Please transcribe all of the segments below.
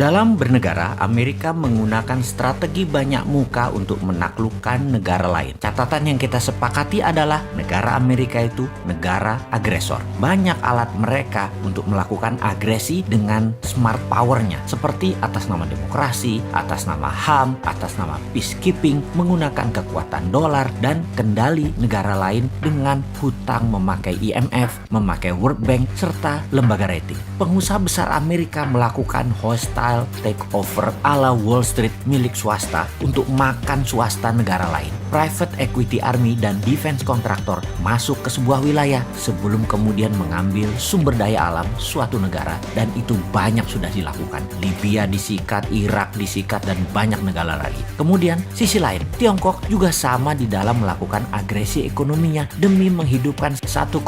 Dalam bernegara, Amerika menggunakan strategi banyak muka untuk menaklukkan negara lain. Catatan yang kita sepakati adalah negara Amerika itu negara agresor. Banyak alat mereka untuk melakukan agresi dengan smart power-nya, seperti atas nama demokrasi, atas nama HAM, atas nama peacekeeping, menggunakan kekuatan dolar dan kendali negara lain dengan hutang memakai IMF, memakai World Bank, serta lembaga rating. Pengusaha besar Amerika melakukan hostile takeover ala Wall Street milik swasta untuk makan swasta negara lain. Private equity army dan defense kontraktor masuk ke sebuah wilayah sebelum kemudian mengambil sumber daya alam suatu negara, dan itu banyak sudah dilakukan. Libya disikat, Irak disikat, dan banyak negara lagi. Kemudian sisi lain, Tiongkok juga sama di dalam melakukan agresi ekonominya demi menghidupkan 1,5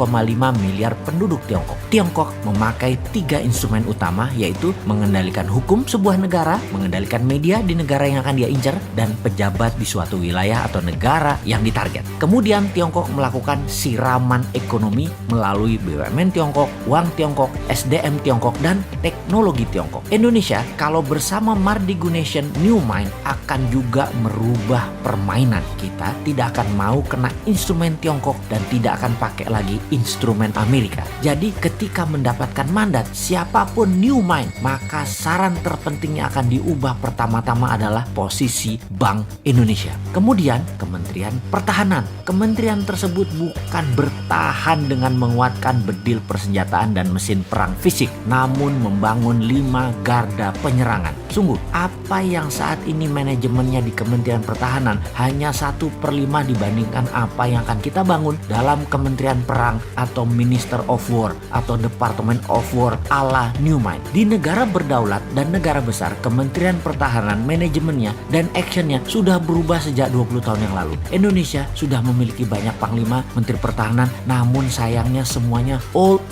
miliar penduduk Tiongkok. Tiongkok memakai 3 instrumen utama, yaitu mengendalikan hukum sebuah negara, mengendalikan media di negara yang akan dia incar, dan pejabat di suatu wilayah atau negara yang ditarget. Kemudian Tiongkok melakukan siraman ekonomi melalui BUMN Tiongkok, uang Tiongkok, SDM Tiongkok, dan teknologi Tiongkok. Indonesia kalau bersama Mardigu Nation New Mind akan juga merubah permainan. Kita tidak akan mau kena instrumen Tiongkok dan tidak akan pakai lagi instrumen Amerika. Jadi ketika mendapatkan mandat siapapun New Mind, maka saran terpentingnya akan diubah pertama-tama adalah posisi Bank Indonesia. Kemudian Kementerian Pertahanan. Kementerian tersebut bukan bertahan dengan menguatkan bedil persenjataan dan mesin perang fisik, namun membangun 5 garda penyerangan. Sungguh, apa yang saat ini manajemennya di Kementerian Pertahanan hanya 1/5 dibandingkan apa yang akan kita bangun dalam Kementerian Perang atau Minister of War atau Department of War ala New Mind. Di negara berdaulat dan negara besar, Kementerian Pertahanan manajemennya dan actionnya sudah berubah sejak 20 tahun yang lalu. Indonesia sudah memiliki banyak panglima, menteri pertahanan, namun sayangnya semuanya old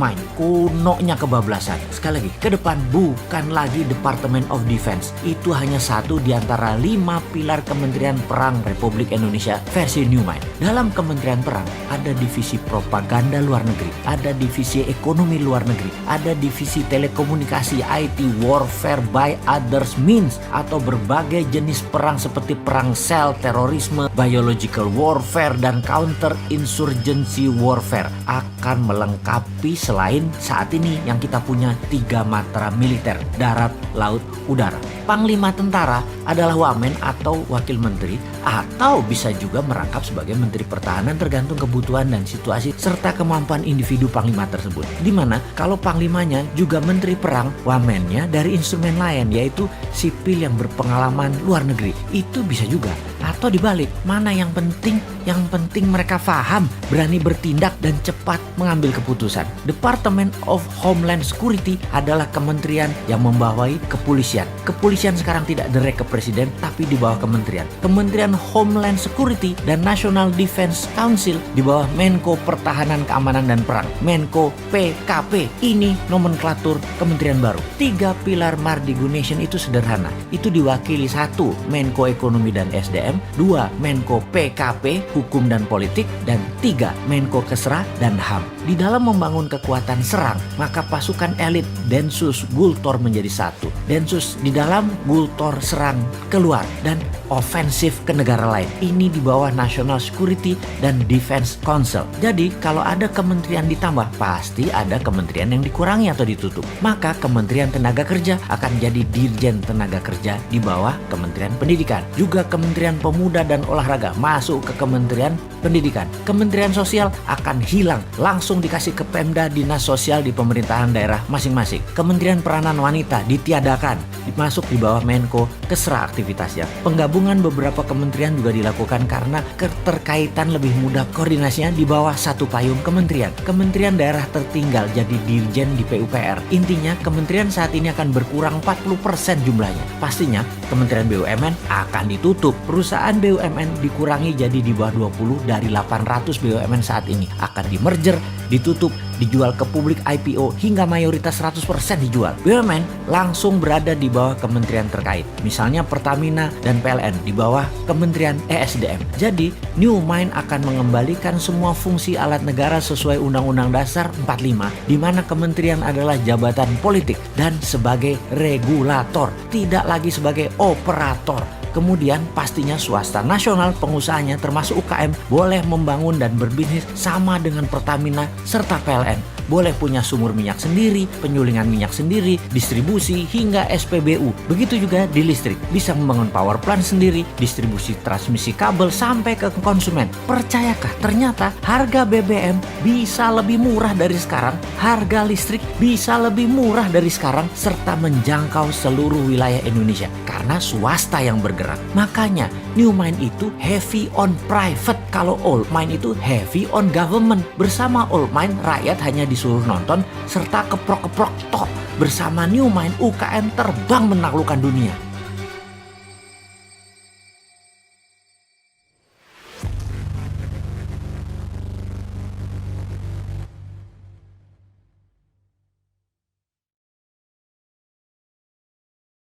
mind, kunonya kebablasan. Sekali lagi, ke depan bukan lagi Department of Defense. Itu hanya satu di antara 5 pilar Kementerian Perang Republik Indonesia versi New Mind. Dalam Kementerian Perang ada divisi propaganda luar negeri, ada divisi ekonomi luar negeri, ada divisi telekomunikasi, IT, warfare by others means, atau berbagai jenis perang seperti perang sel, terorisme, biological warfare, dan counter insurgency warfare akan melengkapi selain saat ini yang kita punya 3 matra militer, darat, laut, udara. Panglima tentara adalah wamen atau wakil menteri, atau bisa juga merangkap sebagai menteri pertahanan tergantung kebutuhan dan situasi serta kemampuan individu panglima tersebut. Dimana kalau panglimanya juga menteri perang, wamennya dari instrumen lain yaitu sipil yang berpengalaman luar negeri. Itu bisa juga. Atau dibalik, mana yang penting? Yang penting mereka paham, berani bertindak, dan cepat mengambil keputusan. Department of Homeland Security adalah kementerian yang membawahi kepolisian. Kepolisian sekarang tidak direct ke presiden, tapi di bawah kementerian. Kementerian Homeland Security dan National Defense Council di bawah Menko Pertahanan, Keamanan, dan Perang, Menko PKP. Ini nomenklatur kementerian baru. 3 pilar Mardigu Nation itu sederhana. Itu diwakili 1 Menko Ekonomi dan SDM, 2 Menko PKP, Hukum dan Politik, dan 3 Menko Kesra dan HAM. Di dalam membangun kekuatan serang, maka pasukan elit Densus Gultor menjadi 1. Densus di dalam, Gultor serang keluar, dan ofensif ke negara lain. Ini di bawah National Security dan Defense Council. Jadi kalau ada kementerian ditambah, pasti ada kementerian yang dikurangi atau ditutup. Maka Kementerian Tenaga Kerja akan jadi Dirjen Tenaga Kerja di bawah Kementerian Pendidikan. Juga Kementerian Pemuda dan Olahraga masuk ke Kementerian Pendidikan. Kementerian Sosial akan hilang, langsung dikasih ke Pemda, dinas sosial di pemerintahan daerah masing-masing. Kementerian Peranan Wanita ditiadakan, masuk di bawah Menko Kesra aktivitasnya. Penggabungan beberapa kementerian juga dilakukan karena keterkaitan lebih mudah koordinasinya di bawah satu payung kementerian. Kementerian daerah tertinggal jadi dirjen di PUPR. Intinya kementerian saat ini akan berkurang 40% jumlahnya. Pastinya Kementerian BUMN akan ditutup. Perusahaan perusahaan BUMN dikurangi jadi di bawah 20 dari 800 BUMN saat ini. Akan di-merger, ditutup, dijual ke publik IPO hingga mayoritas 100% dijual. BUMN langsung berada di bawah kementerian terkait. Misalnya Pertamina dan PLN di bawah Kementerian ESDM. Jadi, New Mind akan mengembalikan semua fungsi alat negara sesuai Undang-Undang Dasar 45, di mana kementerian adalah jabatan politik dan sebagai regulator, tidak lagi sebagai operator. Kemudian pastinya swasta nasional pengusahanya termasuk UKM boleh membangun dan berbisnis sama dengan Pertamina serta PLN. Boleh punya sumur minyak sendiri, penyulingan minyak sendiri, distribusi hingga SPBU. Begitu juga di listrik, bisa membangun power plant sendiri, distribusi transmisi kabel sampai ke konsumen. Percayakah ternyata harga BBM bisa lebih murah dari sekarang, harga listrik bisa lebih murah dari sekarang, serta menjangkau seluruh wilayah Indonesia karena swasta yang bergerak. Makanya New Mind itu heavy on private, kalau Old Mind itu heavy on government. Bersama Old Mind rakyat hanya disuruh nonton serta keprok-keprok tok. Bersama New Mind UKM terbang menaklukkan dunia.